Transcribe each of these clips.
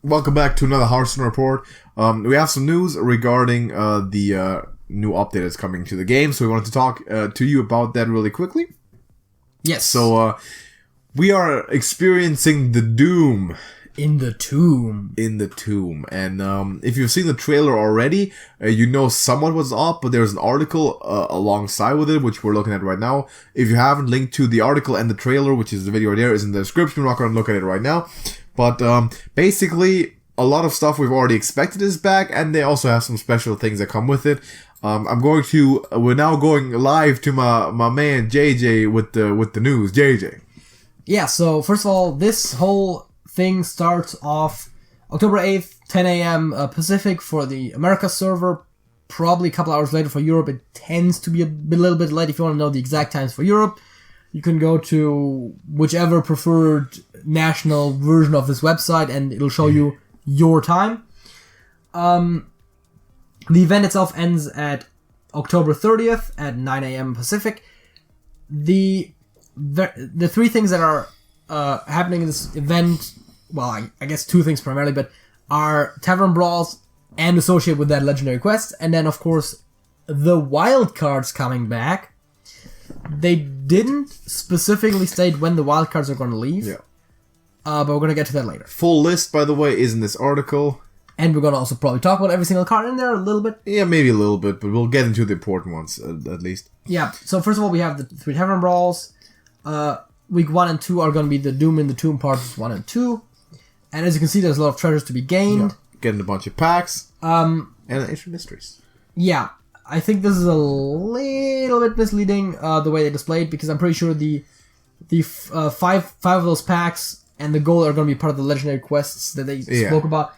Welcome back to another Hearthstone report. We have some news regarding the new update that's coming to the game, so we wanted to talk to you about that really quickly. Yes. So we are experiencing the Doom. In the Tomb. And if you've seen the trailer already, you know somewhat what's up, but there's an article alongside with it, which we're looking at right now. If you haven't, linked to the article and the trailer, which is the video right there, is in the description. We're not going to look at it right now. But basically, a lot of stuff we've already expected is back, and they also have some special things that come with it. We're now going live to my man JJ with the news. JJ. Yeah, so first of all, this whole thing starts off October 8th, 10 a.m. Pacific for the America server, probably a couple hours later for Europe. It tends to be a little bit late. If you want to know the exact times for Europe, you can go to whichever preferred national version of this website and it'll show you your time. The event itself ends at October 30th at 9 a.m. Pacific. The three things that are happening in this event, well, I guess two things primarily, but are Tavern Brawls and associated with that legendary quest, and then of course the wild cards coming back. They didn't specifically state when the wild cards are going to leave, but we're going to get to that later. Full list, by the way, is in this article. And we're going to also probably talk about every single card in there a little bit. Yeah, maybe a little bit, but we'll get into the important ones, at least. Yeah, so first of all, we have the three Tavern Brawls. Week 1 and 2 are going to be the Doom in the Tomb parts 1 and 2. And as you can see, there's a lot of treasures to be gained. Yeah, getting a bunch of packs. And ancient mysteries. Yeah, I think this is a little bit misleading, the way they displayed, because I'm pretty sure the five of those packs and the gold are going to be part of the legendary quests that they spoke about.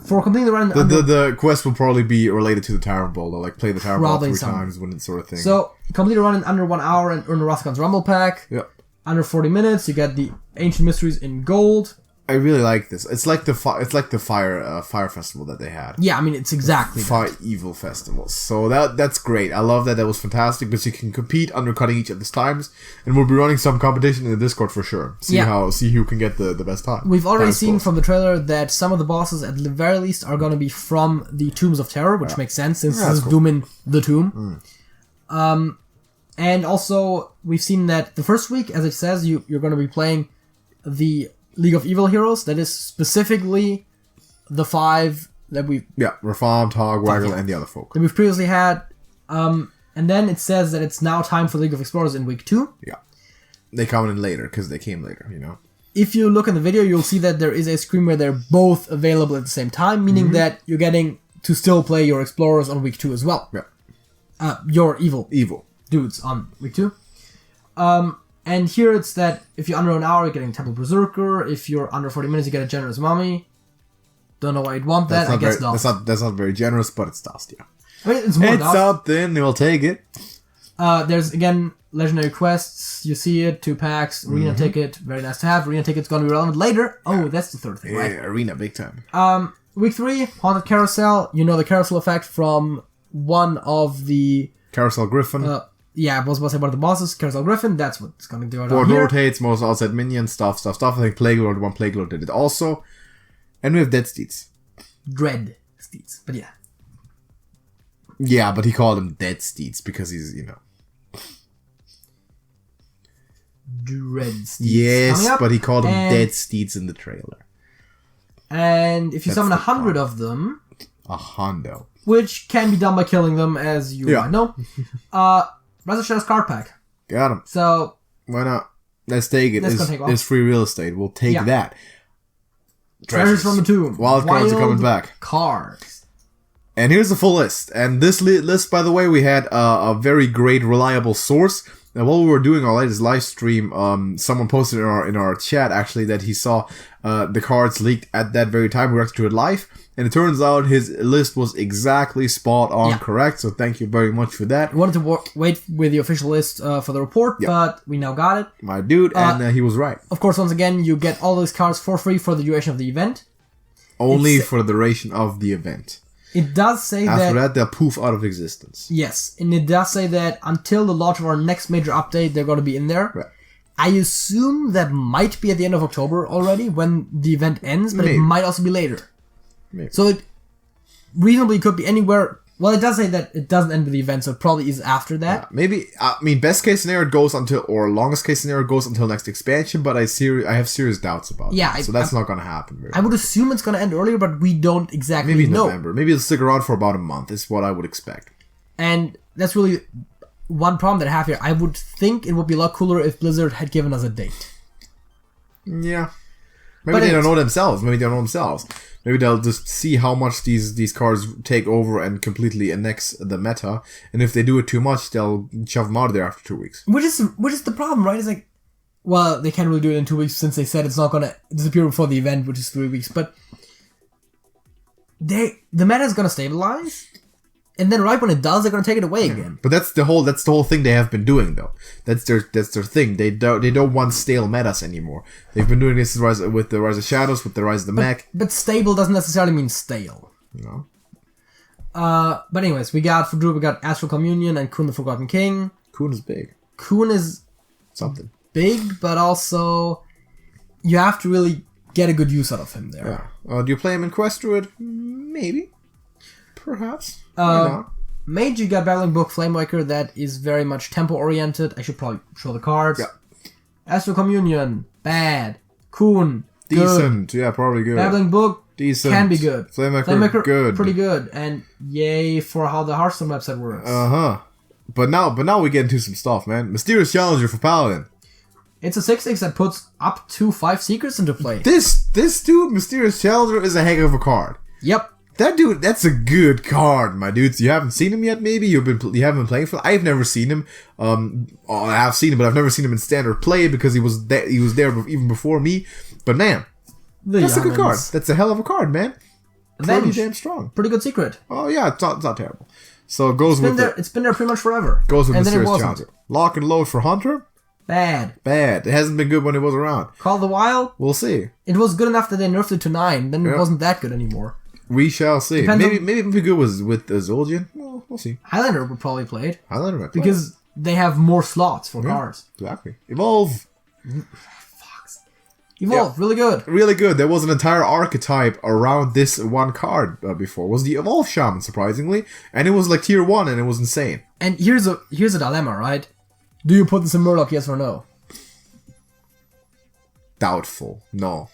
For completing the run... The quest will probably be related to the Tavern Brawl, though, like play the Tavern Brawl 3 times when it's sort of thing. So, complete a run in under 1 hour and earn a Rothkon's Rumble pack. Yep. Under 40 minutes, you get the Ancient Mysteries in gold. I really like this. It's like the fire festival that they had. Yeah, I mean, it's exactly Fire Evil festivals. So that's great. I love that. That was fantastic because you can compete undercutting each other's times, and we'll be running some competition in the Discord for sure. See who can get the best time. We've already seen from the trailer that some of the bosses, at the very least, are going to be from the Tombs of Terror, which makes sense since this is cool. Doom in the Tomb. And also, we've seen that the first week, as it says, you're going to be playing the League of Evil Heroes. That is specifically the 5 that we... Yeah, Reformed, Hogwaggle, and the other folk. That we've previously had. And then it says that it's now time for League of Explorers in week 2. Yeah. They come in later, because they came later, you know. If you look in the video, you'll see that there is a screen where they're both available at the same time, meaning that you're getting to still play your Explorers on week 2 as well. Yeah. Your Evil dudes on week 2. And here it's that if you're under an hour, you're getting Temple Berserker. If you're under 40 minutes, you get a Generous Mummy. Don't know why you'd want that. I guess not. That's not very generous, but it's dust, yeah. I mean, it's more it's something. We'll take it. There's, again, legendary quests. You see it. 2 packs. Arena ticket. Very nice to have. Arena ticket's going to be relevant later. Oh, that's the third thing, right? Yeah, Arena, big time. Week 3, Haunted Carousel. You know the carousel effect from one of the... Carousel Griffin. Yeah, I was about to say one of the bosses, Carousel Griffin. That's what's going to do it Board rotates, most outside minions, stuff. I think Plague Lord, one Plague Lord did it also. And we have Dead Steeds. Dread Steeds, but yeah. Yeah, but he called him Dead Steeds because he's, you know. Dread Steeds. Yes, but he called them Dead Steeds in the trailer. And if you summon 100 of them... A hondo. Which can be done by killing them, as you might know. Rise of Shadows card pack. Got him. So... Why not? Let's take it. It's free real estate. We'll take that. Treasures from the Tomb. Wild cards are coming back. Cards. And here's the full list. And this list, by the way, we had a very great, reliable source. And while we were doing our latest live stream, someone posted in our chat, actually, that he saw the cards leaked at that very time. We reacted to it live. And it turns out his list was exactly spot on correct. So thank you very much for that. We wanted to wait with the official list for the report, but we now got it. My dude, and he was right. Of course, once again, you get all those cards for free for the duration of the event. Only for the duration of the event. It does say After that, they'll poof out of existence. Yes, and it does say that until the launch of our next major update, they're going to be in there. Right. I assume that might be at the end of October already when the event ends, but Maybe. it might also be later. Maybe. So it reasonably could be anywhere. Well, it does say that it doesn't end with the event, so it probably is after that. Yeah, maybe, I mean, best case scenario it goes until, or longest case scenario it goes until next expansion, but I have serious doubts about Yeah, that. So that's not going to happen. I would assume it's going to end earlier, but we don't exactly Maybe know. November. Maybe it'll stick around for about a month, is what I would expect. And that's really one problem that I have here. I would think it would be a lot cooler if Blizzard had given us a date. Yeah. Maybe But they don't know themselves. Maybe they'll just see how much these cards take over and completely annex the meta. And if they do it too much, they'll shove them out of there after 2 weeks. Which is the problem, right? It's like, well, they can't really do it in 2 weeks since they said it's not going to disappear before the event, which is 3 weeks. But the meta is going to stabilize, and then right when it does, they're going to take it away again. But that's the whole thing they have been doing, though. That's their thing. They don't want stale metas anymore. They've been doing this with the Rise of Shadows, with the Rise of the Mech. But stable doesn't necessarily mean stale. No. But anyways, we got Astral Communion and Kun the Forgotten King. Kun is big. Kun is Something. big, but also you have to really get a good use out of him there. Yeah. Do you play him in Quest Druid? Maybe. Perhaps. Why not? Mage, you got Battling Book Flamewaker that is very much tempo oriented. I should probably show the cards. Yeah. Astral Communion, bad. Kun, Decent. good. Yeah, probably good. Battling Book, Decent. can be good. Flamewaker, good. Pretty good. And yay for how the Hearthstone website works. But now we get into some stuff, man. Mysterious Challenger for Paladin. It's a 6/6 that puts up to 5 secrets into play. This dude, Mysterious Challenger, is a heck of a card. Yep. That dude, that's a good card, my dudes. You haven't seen him yet, maybe? You haven't been playing for... I've never seen him. I have seen him, but I've never seen him in standard play because he was there even before me. But man, that's a good card. That's a hell of a card, man. Pretty damn strong. Pretty good secret. Oh yeah, it's not terrible. So it goes with It's been there pretty much forever. Goes with and Mysterious then it Challenger. Lock and load for Hunter? Bad. Bad. It hasn't been good when it was around. Call of the Wild? We'll see. It was good enough that they nerfed it to 9. Then it wasn't that good anymore. We shall see. Depends Maybe it'd be good with Zoljian. Well, we'll see. Highlander would probably play it. Highlander might play. Because they have more slots for cards. Exactly. Evolve. Evolve, really good. Really good. There was an entire archetype around this one card before. It was the Evolve Shaman, surprisingly. And it was like tier 1 and it was insane. And here's a dilemma, right? Do you put this in Murloc, yes or no? Doubtful. No.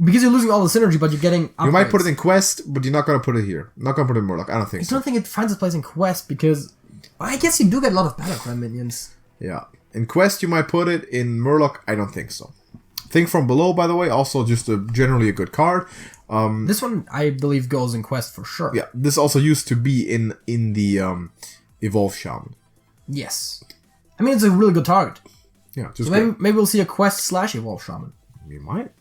Because you're losing all the synergy, but you're getting upgrades. You might put it in Quest, but you're not going to put it here. Not going to put it in Murloc. I don't think I don't think it finds its place in Quest because... I guess you do get a lot of Battlecry minions. Yeah. In Quest, you might put it. In Murloc, I don't think so. Think from Below, by the way, also just generally a good card. This one, I believe, goes in Quest for sure. Yeah, this also used to be in the Evolve Shaman. Yes. I mean, it's a really good target. Yeah, just So maybe we'll see a Quest / Evolve Shaman. We might.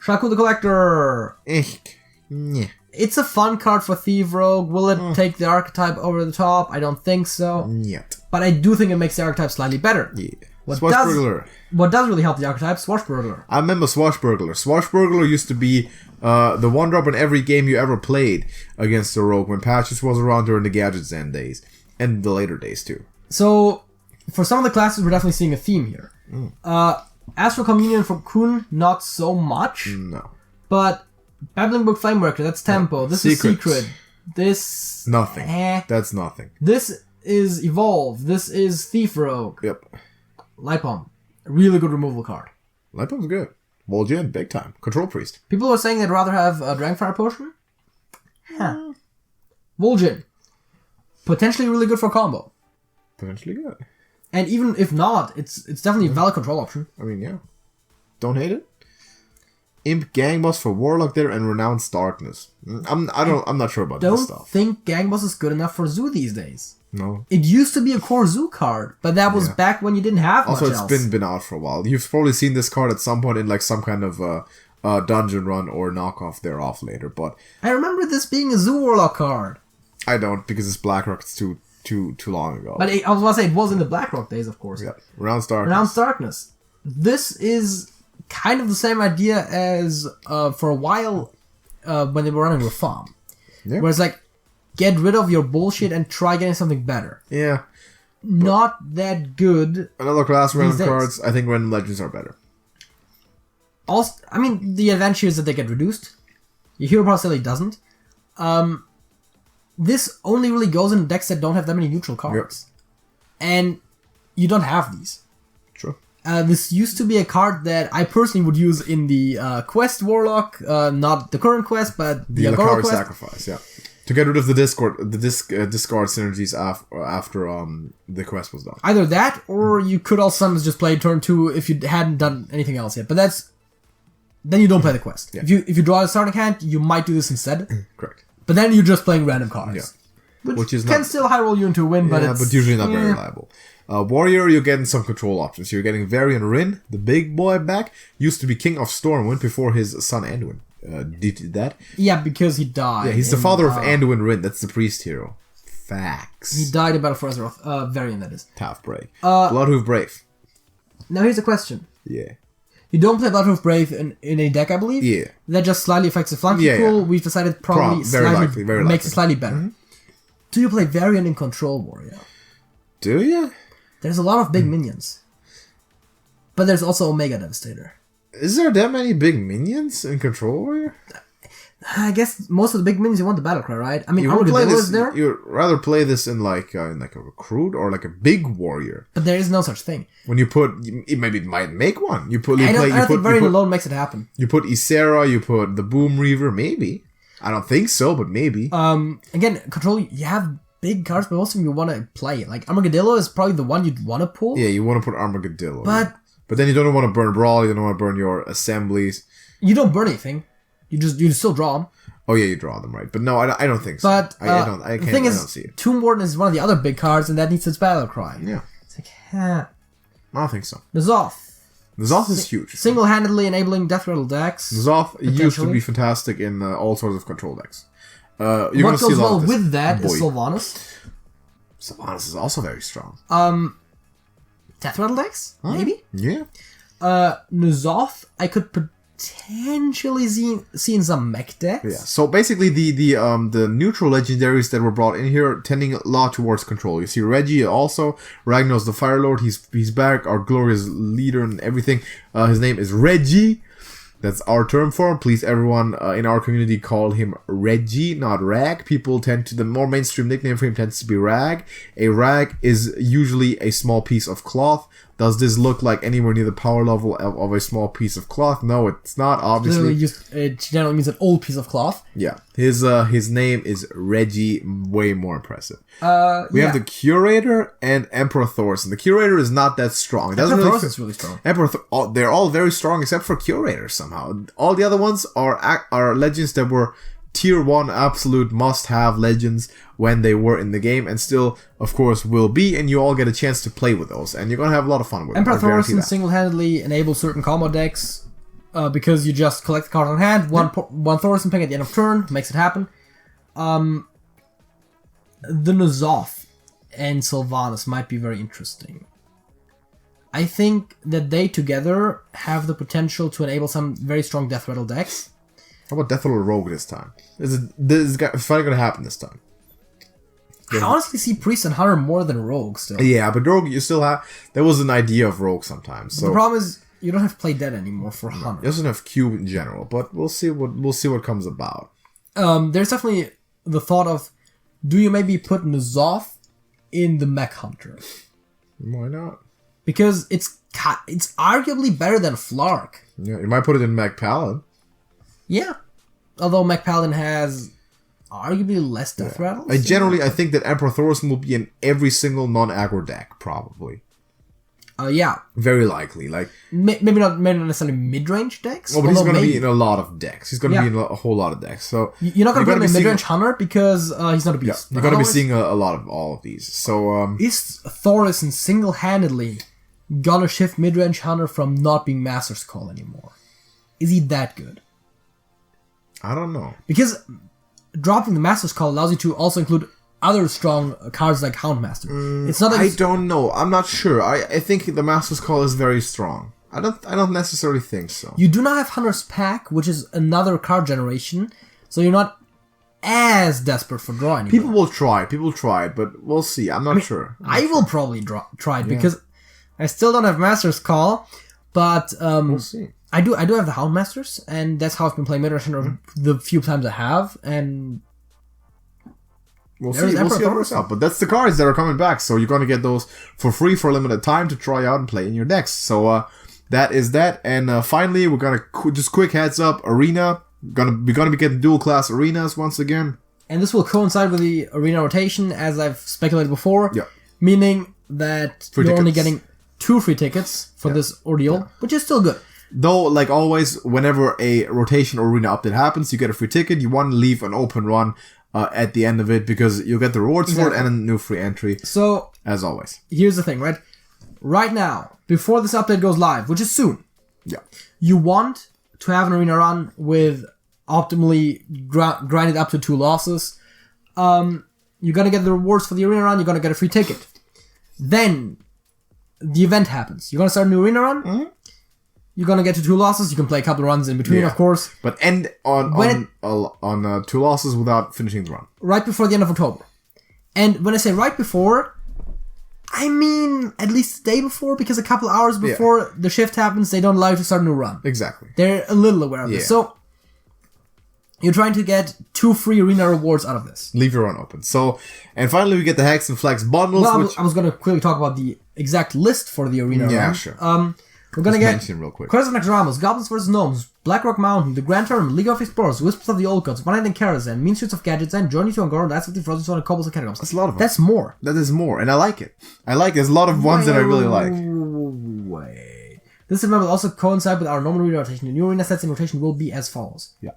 Shaku the Collector. Yeah. It's a fun card for Thief Rogue. Will it take the archetype over the top? I don't think so. Yet. But I do think it makes the archetype slightly better. Yeah. What Swashbuckler. does really help the archetype? Swashbuckler. I remember Swashbuckler. Swashbuckler used to be the one drop in every game you ever played against the Rogue when Patches was around during the Gadget Zen days. And the later days, too. So, for some of the classes, we're definitely seeing a theme here. Astral Communion from Kun, not so much. No. But Babbling Book Flameworker, that's tempo. This is Secret. This... Nothing. That's nothing. This is Evolve. This is Thief Rogue. Yep. Light Bomb. Really good removal card. Light Bomb's good. Vol'jin, big time. Control Priest. People are saying they'd rather have a Dragonfire Potion. Huh. Vol'jin. Potentially really good for combo. Potentially good. And even if not, it's definitely a valid control option. I mean, yeah. Don't hate it. Imp Gang Boss for Warlock there and Renounced Darkness. I'm not sure about this stuff. Don't think Gang Boss is good enough for Zoo these days. No. It used to be a core Zoo card, but that was back when you didn't have much else. Also, it's been out for a while. You've probably seen this card at some point in like some kind of dungeon run or knockoff thereof later, but I remember this being a Zoo Warlock card. I don't, because it's Blackrock. It's too long ago. But I was going to say, it was in the Blackrock days, of course. Yeah. Renounced Darkness. Renounced Darkness. This is kind of the same idea as for a while when they were running with Farm. Yeah. Where it's like, get rid of your bullshit and try getting something better. Yeah. not that good. Another class, random days. cards. I think random legends are better. Also, I mean, the advantage is that they get reduced. Your hero possibility doesn't. This only really goes in decks that don't have that many neutral cards. Yep. And you don't have these. True. This used to be a card that I personally would use in the Quest Warlock, not the current Quest, but the Agora Quest. Sacrifice, yeah. To get rid of the discard synergies after the quest was done. Either that, or you could also sometimes just play turn 2 if you hadn't done anything else yet. But then you don't play the quest. Yeah. If you draw a starting hand, you might do this instead. Correct. But then you're just playing random cards. Yeah. Which can still high roll you into a win, but it's... but usually not very reliable. Warrior, you're getting some control options. You're getting Varian Rin, the big boy back. Used to be King of Stormwind before his son Anduin did that. Yeah, because he died. Yeah, he's the father of Anduin Rin. That's the priest hero. Facts. He died in Battle for Azeroth. Varian, that is. Tough break. Bloodhoof Brave. Now here's a question. Yeah. You don't play Bloodhoof Brave in a deck, I believe? Yeah. That just slightly affects the flanking pool. We've decided probably makes it slightly better. Mm-hmm. Do you play Varian in Control Warrior? Do you? There's a lot of big minions. But there's also Omega Devastator. Is there that many big minions in Control Warrior? I guess most of the big minions you want the Battlecry, right? I mean, Armageddon is there. You'd rather play this in like a recruit or like a big warrior. But there is no such thing. When you put, maybe it might make one. I don't think Varian alone makes it happen. You put Ysera, you put the Boom Reaver, maybe. I don't think so, but maybe. Again, Control, you have big cards, but most of them you want to play. Like, Armadillo is probably the one you'd want to pull. Yeah, you want to put Armadillo. But then you don't want to burn Brawl, you don't want to burn your assemblies. You don't burn anything. You still draw them. Oh yeah, you draw them, right. But no, I don't think so. But I don't see it. Tomb Warden is one of the other big cards, and that needs its Battlecry. Yeah. It's like, I don't think so. N'Zoth is huge. Single-handedly enabling Death Rattle decks. N'Zoth used to be fantastic in all sorts of control decks. What goes well with that is Sylvanas. Sylvanas is also very strong. Death Rattle decks? Maybe? Yeah. N'Zoth, I could potentially see in some mech decks. Yeah. So basically, the neutral legendaries that were brought in here tending a lot towards control. You see Reggie also. Ragnos the Fire Lord. He's back. Our glorious leader and everything. His name is Reggie. That's our term for him. Please, everyone in our community call him Reggie, not Rag. People the more mainstream nickname for him tends to be Rag. A rag is usually a small piece of cloth. Does this look like anywhere near the power level of a small piece of cloth? No, it's not, obviously. It generally means an old piece of cloth. Yeah. His name is Reggie, way more impressive. We have the Curator and Emperor Thorson. The Curator is not that strong. Emperor Thorson's really strong. They're all very strong except for Curator somehow. All the other ones are legends that were tier 1 absolute must-have legends when they were in the game, and still, of course, will be, and you all get a chance to play with those, and you're going to have a lot of fun with them. Emperor Thorson single-handedly enables certain combo decks, because you just collect the card on hand, one Thorson ping at the end of turn, makes it happen. The N'Zoth and Sylvanas might be very interesting. I think that they together have the potential to enable some very strong Death Rattle decks. How about Death Rattle Rogue this time? This is finally going to happen this time. I honestly see Priest and Hunter more than Rogue still. Yeah, but Rogue, you still have... There was an idea of Rogue sometimes. So. The problem is, you don't have to play dead anymore for Hunter. It doesn't have Cube in general, but we'll see what comes about. There's definitely the thought of, do you maybe put N'Zoth in the Mech Hunter? Why not? Because it's arguably better than Flark. Yeah, you might put it in Mech Paladin. Yeah. Although Mech Paladin has arguably less death rattles. I think that Emperor Thorson will be in every single non-aggro deck, probably. Yeah. Very likely. Like maybe not necessarily mid-range decks. Oh, but he's going to be in a lot of decks. He's going to be in a whole lot of decks. So you're not going to put him in mid-range Hunter because he's not a beast. Yeah, you're going to be seeing a lot of all of these. So is Thorson single-handedly gonna shift mid-range Hunter from not being Master's Call anymore? Is he that good? I don't know. Because dropping the Master's Call allows you to also include other strong cards like Houndmaster. It's not. I don't know. I'm not sure. I think the Master's Call is very strong. I don't necessarily think so. You do not have Hunter's Pack, which is another card generation, so you're not as desperate for drawing anymore. People will try. People try it, but we'll see. I'm not sure. I will probably try it because I still don't have Master's Call, but We'll see. I do have the Houndmasters, and that's how I've been playing Midwestern the few times I have, and We'll see how it works out. But that's the cards that are coming back, so you're going to get those for free for a limited time to try out and play in your decks. So that is that. And finally, we're going to just quick heads up, Arena. We're going to be getting dual class arenas once again. And this will coincide with the arena rotation, as I've speculated before. Yeah. Meaning that Free you're only tickets. getting 2 free tickets for this ordeal, which is still good. Though, like always, whenever a rotation or arena update happens, you get a free ticket. You want to leave an open run at the end of it because you'll get the rewards for it and a new free entry. So, as always. Here's the thing, right? Right now, before this update goes live, which is soon, you want to have an arena run with optimally grinded up to 2 losses. You're gonna get the rewards for the arena run. You're gonna get a free ticket. Then the event happens. You're gonna start a new arena run. Mm-hmm. You're gonna get to 2 losses. You can play a couple of runs in between, of course. But end on 2 losses without finishing the run. Right before the end of October. And when I say right before, I mean at least the day before, because a couple hours before the shift happens, they don't allow you to start a new run. Exactly. They're a little aware of this. So you're trying to get 2 free arena rewards out of this. Leave your run open. So, and finally we get the Hex and Flex bundles. Well, I was going to quickly talk about the exact list for the arena run. Yeah, sure. We're going to get real quick. Curse of Naxxramas, Goblins vs. Gnomes, Blackrock Mountain, The Grand Tournament, League of Explorers, Wisps of the Old Gods, One Night in Karazhan, Mean Streets of Gadgets, and Journey to Angora, Knights of the Frozen Stone, and Kobolds and Catacombs. That's a lot of them. That's more. That is more, and I like it. There's a lot of ones that I really like. Wait. This event will also coincide with our normal arena rotation. The new arena sets in rotation will be as follows. Yeah.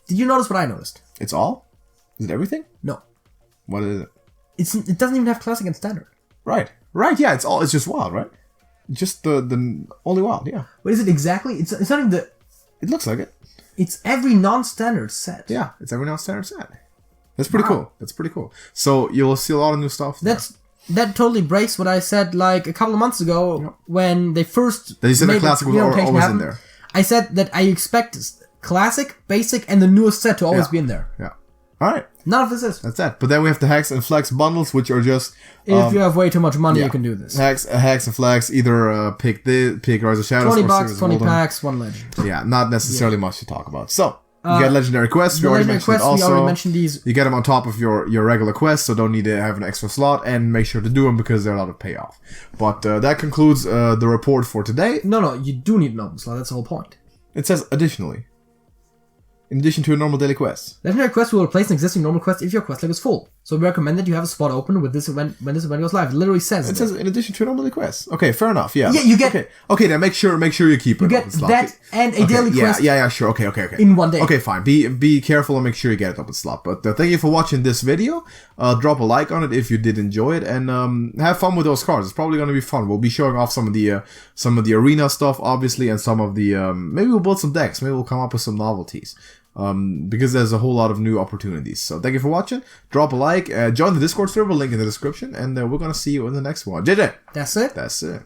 Did you notice what I noticed? It's all? Is it everything? No. What is it? It doesn't even have classic and standard. Right, yeah, it's just wild, right? Just the only wild, yeah. What is it exactly? It's not even the... It looks like it. It's every non-standard set. Yeah, it's every non-standard set. That's pretty cool. That's pretty cool. So you'll see a lot of new stuff there. That totally breaks what I said like a couple of months ago when they first They said the classic was always in there. I said that I expect classic, basic, and the newest set to always be in there. Yeah. Alright. None of this is. That's that. But then we have the Hex and Flex bundles, which are just... if you have way too much money, you can do this. Hex and Flex, either pick Rise of Shadows or $20, Series 20 of packs, 1 legend. Yeah, not necessarily much to talk about. So, you get Legendary Quests. We already mentioned these. You get them on top of your regular quests, so don't need to have an extra slot, and make sure to do them because they're a lot of payoff. But that concludes the report for today. No, you do need an open slot. That's the whole point. It says additionally. In addition to a normal daily quest. Legendary quest will replace an existing normal quest if your quest log is full. So we recommend that you have a spot open with this event when this event goes live. It literally says it. Says in addition to a normal daily quest. Okay, fair enough. Yeah. Yeah, you get. Okay. Then make sure you keep it. You get that and a daily quest. Yeah. Sure. Okay. In one day. Okay, fine. Be careful and make sure you get it up in slot. But thank you for watching this video. Drop a like on it if you did enjoy it, and have fun with those cards. It's probably going to be fun. We'll be showing off some of the arena stuff, obviously, and some of the maybe we'll build some decks. Maybe we'll come up with some novelties. Because there's a whole lot of new opportunities. So thank you for watching. Drop a like, join the Discord server, link in the description, and we're gonna see you in the next one. JJ, That's it. That's it.